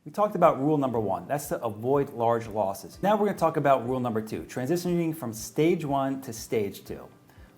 We talked about rule number 1, that's to avoid large losses. Now we're going to talk about rule number 2, transitioning from stage 1 to stage 2.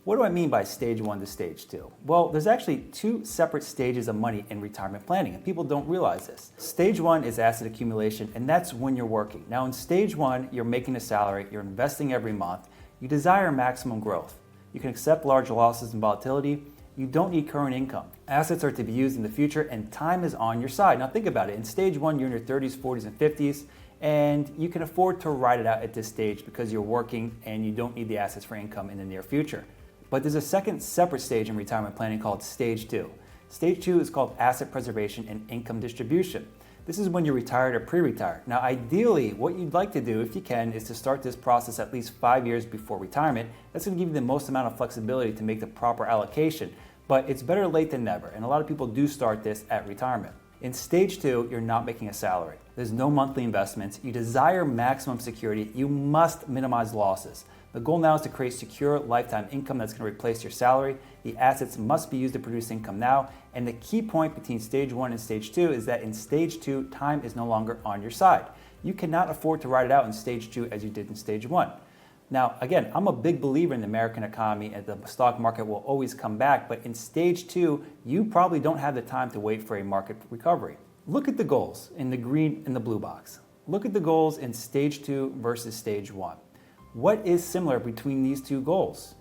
What do I mean by stage 1 to stage 2? Well, there's actually 2 separate stages of money in retirement planning, and people don't realize this. Stage 1 is asset accumulation, and that's when you're working. Now in stage 1, you're making a salary, you're investing every month, you desire maximum growth. You can accept large losses and volatility. You don't need current income. Assets are to be used in the future and time is on your side. Now think about it. In stage 1, you're in your 30s, 40s, and 50s, and you can afford to ride it out at this stage because you're working and you don't need the assets for income in the near future. But there's a second separate stage in retirement planning called stage 2. Stage 2 is called asset preservation and income distribution. This is when you're retired or pre-retired. Now ideally, what you'd like to do, if you can, is to start this process at least 5 years before retirement. That's going to give you the most amount of flexibility to make the proper allocation. But it's better late than never, and a lot of people do start this at retirement. In stage 2, you're not making a salary. There's no monthly investments. You desire maximum security. You must minimize losses. The goal now is to create secure lifetime income that's going to replace your salary. The assets must be used to produce income now. And the key point between stage 1 and stage 2 is that in stage 2, time is no longer on your side. You cannot afford to ride it out in stage 2 as you did in stage 1. Now, again, I'm a big believer in the American economy and the stock market will always come back, but in stage 2, you probably don't have the time to wait for a market recovery. Look at the goals in the green and the blue box. Look at the goals in stage 2 versus stage 1. What is similar between these 2 goals?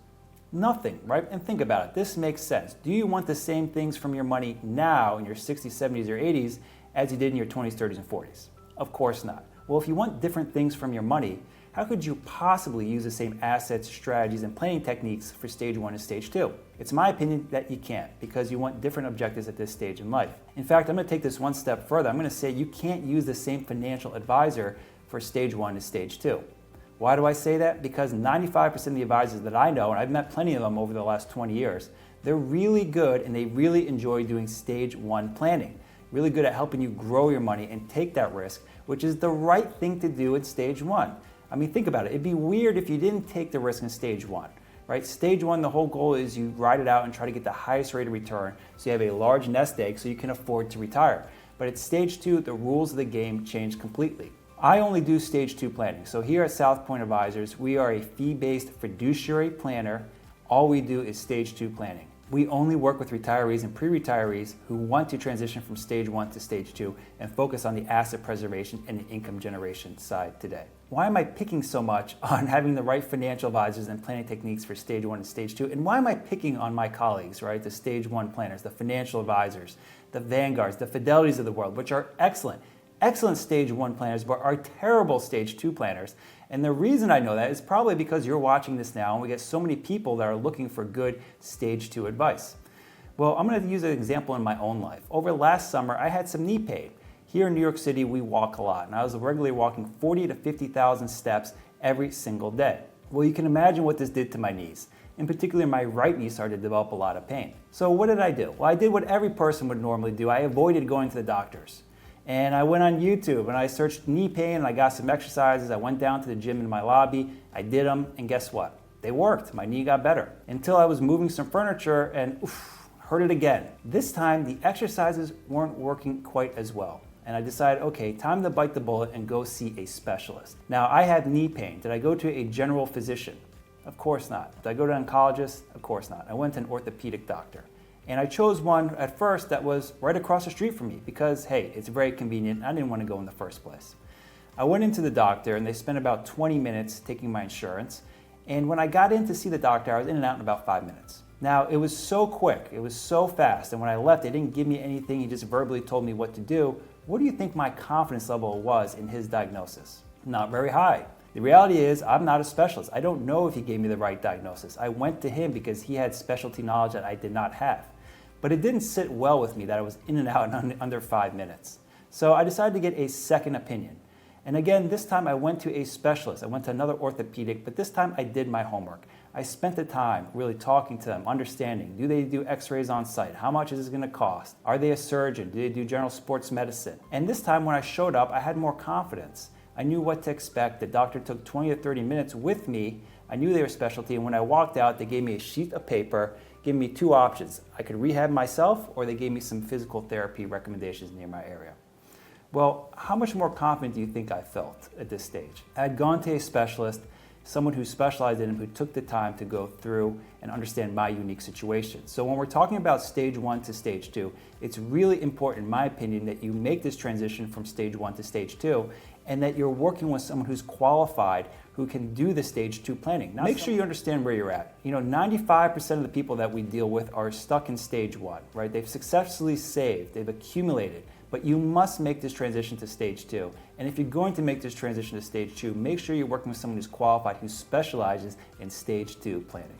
Nothing, right? And think about it. This makes sense. Do you want the same things from your money now in your 60s, 70s, or 80s as you did in your 20s, 30s, and 40s? Of course not. Well, if you want different things from your money, how could you possibly use the same assets, strategies, and planning techniques for stage 1 and stage 2? It's my opinion that you can't because you want different objectives at this stage in life. In fact, I'm going to take this one step further. I'm going to say you can't use the same financial advisor for stage 1 and stage 2. Why do I say that? Because 95% of the advisors that I know, and I've met plenty of them over the last 20 years, they're really good and they really enjoy doing stage 1 planning. Really good at helping you grow your money and take that risk, which is the right thing to do in stage 1. I mean, think about it. It'd be weird if you didn't take the risk in stage 1, right? Stage 1, the whole goal is you ride it out and try to get the highest rate of return so you have a large nest egg so you can afford to retire. But at stage 2, the rules of the game change completely. I only do stage 2 planning. So here at South Point Advisors, we are a fee-based fiduciary planner. All we do is stage 2 planning. We only work with retirees and pre-retirees who want to transition from stage 1 to stage 2 and focus on the asset preservation and the income generation side today. Why am I picking so much on having the right financial advisors and planning techniques for stage 1 and stage 2? And why am I picking on my colleagues, right? The stage 1 planners, the financial advisors, the Vanguards, the Fidelities of the world, which are excellent stage 1 planners, but are terrible stage 2 planners. And the reason I know that is probably because you're watching this now and we get so many people that are looking for good stage 2 advice. Well, I'm going to use an example in my own life. Over last summer, I had some knee pain. Here in New York City, we walk a lot, and I was regularly walking 40 to 50,000 steps every single day. Well, you can imagine what this did to my knees. In particular, my right knee started to develop a lot of pain. So what did I do? Well, I did what every person would normally do. I avoided going to the doctors. And I went on YouTube and I searched knee pain and I got some exercises. I went down to the gym in my lobby, I did them, and guess what? They worked. My knee got better. Until I was moving some furniture and hurt it again. This time the exercises weren't working quite as well. And I decided, okay, time to bite the bullet and go see a specialist. Now I had knee pain. Did I go to a general physician? Of course not. Did I go to an oncologist? Of course not. I went to an orthopedic doctor. And I chose one at first that was right across the street from me because, hey, it's very convenient and I didn't want to go in the first place. I went into the doctor and they spent about 20 minutes taking my insurance. And when I got in to see the doctor, I was in and out in about 5 minutes. Now, it was so quick, it was so fast, and when I left, they didn't give me anything, he just verbally told me what to do. What do you think my confidence level was in his diagnosis? Not very high. The reality is, I'm not a specialist. I don't know if he gave me the right diagnosis. I went to him because he had specialty knowledge that I did not have. But it didn't sit well with me that I was in and out in under 5 minutes. So I decided to get a second opinion. And again, this time I went to a specialist. I went to another orthopedic, but this time I did my homework. I spent the time really talking to them, understanding, do they do x-rays on site? How much is this gonna cost? Are they a surgeon? Do they do general sports medicine? And this time when I showed up, I had more confidence. I knew what to expect. The doctor took 20 to 30 minutes with me. I knew they were specialty, and when I walked out, they gave me a sheet of paper, gave me 2 options. I could rehab myself, or they gave me some physical therapy recommendations near my area. Well, how much more confident do you think I felt at this stage? I had gone to a specialist, someone who specialized in it, who took the time to go through and understand my unique situation. So when we're talking about stage 1 to stage 2, it's really important, in my opinion, that you make this transition from stage 1 to stage 2 and that you're working with someone who's qualified, who can do the stage 2 planning. Now, make sure you understand where you're at. 95% of the people that we deal with are stuck in stage 1, right? They've successfully saved, they've accumulated, but you must make this transition to stage 2. And if you're going to make this transition to stage 2, make sure you're working with someone who's qualified, who specializes in stage 2 planning.